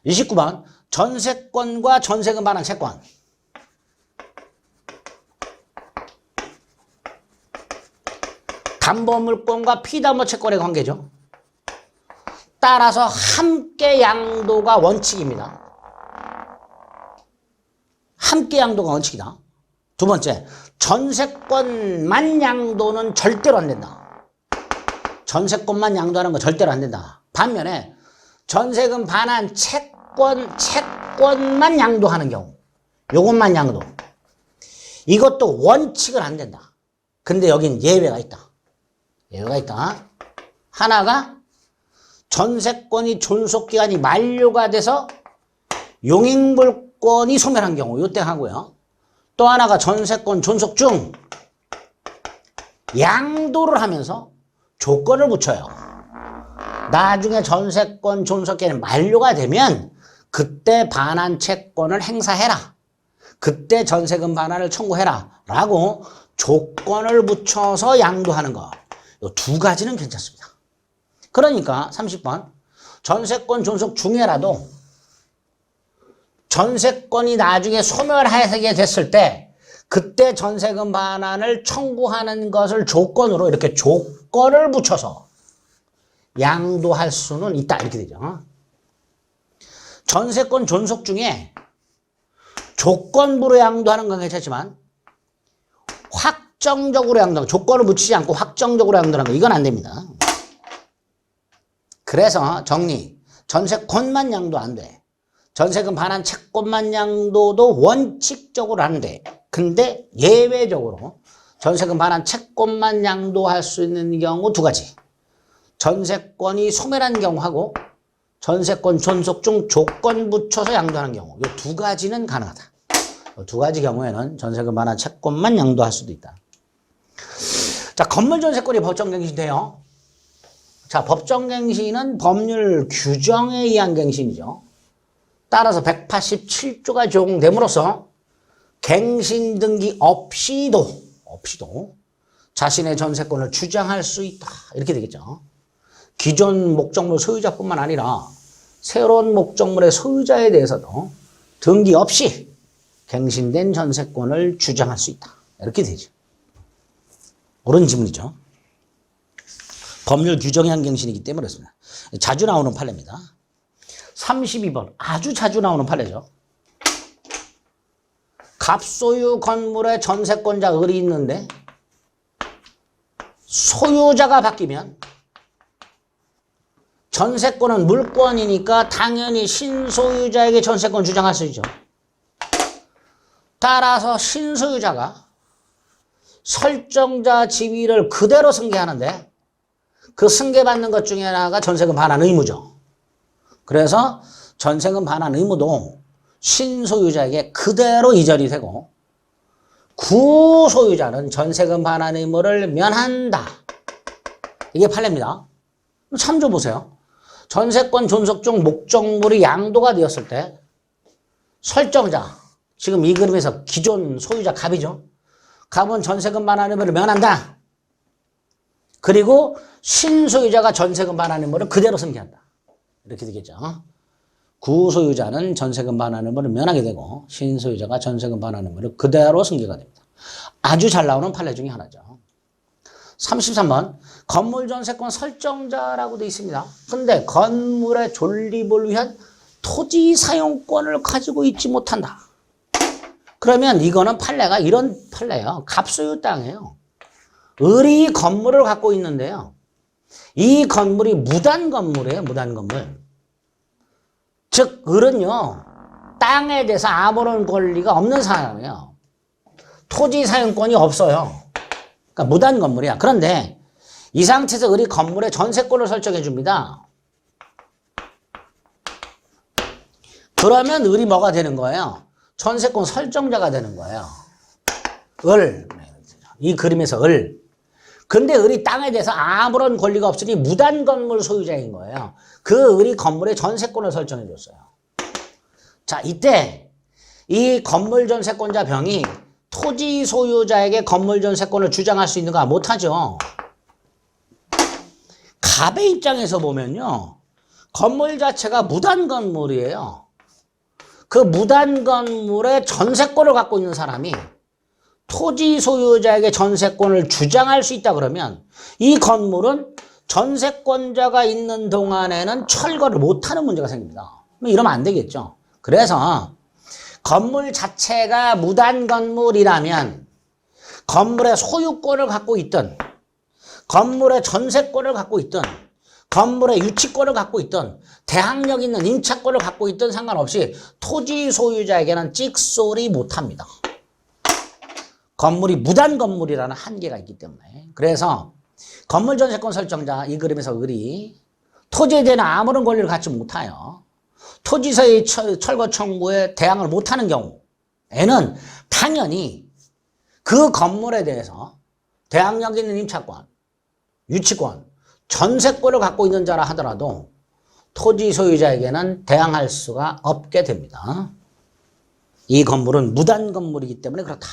29번 전세권과 전세금 반환 채권. 담보물권과 피담보 채권의 관계죠. 따라서 함께 양도가 원칙입니다. 함께 양도가 원칙이다. 두 번째, 전세권만 양도는 절대로 안 된다. 전세권만 양도하는 거 절대로 안 된다. 반면에 전세금 반환 채권만 양도하는 경우, 요것만 양도. 이것도 원칙은 안 된다. 근데 여긴 예외가 있다. 예외가 있다. 하나가 전세권이 존속기간이 만료가 돼서 용익물권이 소멸한 경우, 요때 하고요. 또 하나가 전세권 존속 중 양도를 하면서 조건을 붙여요. 나중에 전세권 존속기간이 만료가 되면 그때 반환 채권을 행사해라. 그때 전세금 반환을 청구해라. 라고 조건을 붙여서 양도하는 거. 이 두 가지는 괜찮습니다. 그러니까 30번 전세권 존속 중에라도 전세권이 나중에 소멸하게 됐을 때 그때 전세금 반환을 청구하는 것을 조건으로 이렇게 조건을 붙여서 양도할 수는 있다. 이렇게 되죠. 전세권 존속 중에 조건부로 양도하는 건 괜찮지만 확정적으로 양도하는, 조건을 붙이지 않고 확정적으로 양도하는 거, 이건 안 됩니다. 그래서 정리, 전세권만 양도 안 돼. 전세금 반환 채권만 양도도 원칙적으로 안 돼. 근데 예외적으로 전세금 반환 채권만 양도할 수 있는 경우 두 가지. 전세권이 소멸한 경우하고 전세권 존속 중 조건 붙여서 양도하는 경우, 이 두 가지는 가능하다. 두 가지 경우에는 전세금 반환 채권만 양도할 수도 있다. 자, 건물 전세권이 법정갱신돼요. 자, 법정갱신은 법률 규정에 의한 갱신이죠. 따라서 187조가 적용됨으로써 갱신 등기 없이도 자신의 전세권을 주장할 수 있다. 이렇게 되겠죠. 기존 목적물 소유자뿐만 아니라 새로운 목적물의 소유자에 대해서도 등기 없이 갱신된 전세권을 주장할 수 있다. 이렇게 되죠. 옳은 지문이죠. 법률 규정에 의한 갱신이기 때문에 그렇습니다. 자주 나오는 판례입니다. 32번 아주 자주 나오는 판례죠. 갑소유 건물에 전세권자 을이 있는데 소유자가 바뀌면 전세권은 물권이니까 당연히 신소유자에게 전세권 주장할 수 있죠. 따라서 신소유자가 설정자 지위를 그대로 승계하는데 그 승계받는 것 중에 하나가 전세금 반환 의무죠. 그래서 전세금 반환 의무도 신소유자에게 그대로 이전이 되고 구소유자는 전세금 반환 의무를 면한다. 이게 판례입니다. 참조 보세요. 전세권 존속 중 목적물이 양도가 되었을 때 설정자, 지금 이 그림에서 기존 소유자 갑이죠. 갑은 전세금 반환 의무를 면한다. 그리고 신소유자가 전세금 반환 의무를 그대로 승계한다. 이렇게 되겠죠. 구소유자는 전세금 반환 의무를 면하게 되고 신소유자가 전세금 반환 의무를 그대로 승계가 됩니다. 아주 잘 나오는 판례 중에 하나죠. 33번 건물 전세권 설정자라고 되어 있습니다. 근데 건물의 존립을 위한 토지 사용권을 가지고 있지 못한다. 그러면 이거는 판례가 이런 판례예요. 갑소유 땅이에요. 을이 건물을 갖고 있는데요. 이 건물이 무단 건물이에요. 무단 건물. 즉 을은요. 땅에 대해서 아무런 권리가 없는 사람이에요. 토지 사용권이 없어요. 그러니까 무단 건물이야. 그런데 이 상태에서 을이 건물에 전세권을 설정해 줍니다. 그러면 을이 뭐가 되는 거예요? 전세권 설정자가 되는 거예요. 을. 이 그림에서 을. 근데 을이 땅에 대해서 아무런 권리가 없으니 무단 건물 소유자인 거예요. 그 을이 건물에 전세권을 설정해 줬어요. 자, 이때 이 건물 전세권자 병이 토지 소유자에게 건물 전세권을 주장할 수 있는가? 못하죠. 갑의 입장에서 보면요. 건물 자체가 무단 건물이에요. 그 무단 건물의 전세권을 갖고 있는 사람이 토지 소유자에게 전세권을 주장할 수 있다 그러면 이 건물은 전세권자가 있는 동안에는 철거를 못하는 문제가 생깁니다. 이러면 안 되겠죠. 그래서 건물 자체가 무단 건물이라면 건물의 소유권을 갖고 있든 건물의 전세권을 갖고 있든 건물의 유치권을 갖고 있든 대항력 있는 임차권을 갖고 있든 상관없이 토지 소유자에게는 찍소리 못합니다. 건물이 무단 건물이라는 한계가 있기 때문에. 그래서 건물 전세권 설정자 이 그림에서 을이 토지에 대한 아무런 권리를 갖지 못하여 토지서의 철거 청구에 대항을 못하는 경우에는 당연히 그 건물에 대해서 대항력 있는 임차권, 유치권, 전세권을 갖고 있는 자라 하더라도 토지 소유자에게는 대항할 수가 없게 됩니다. 이 건물은 무단 건물이기 때문에 그렇다.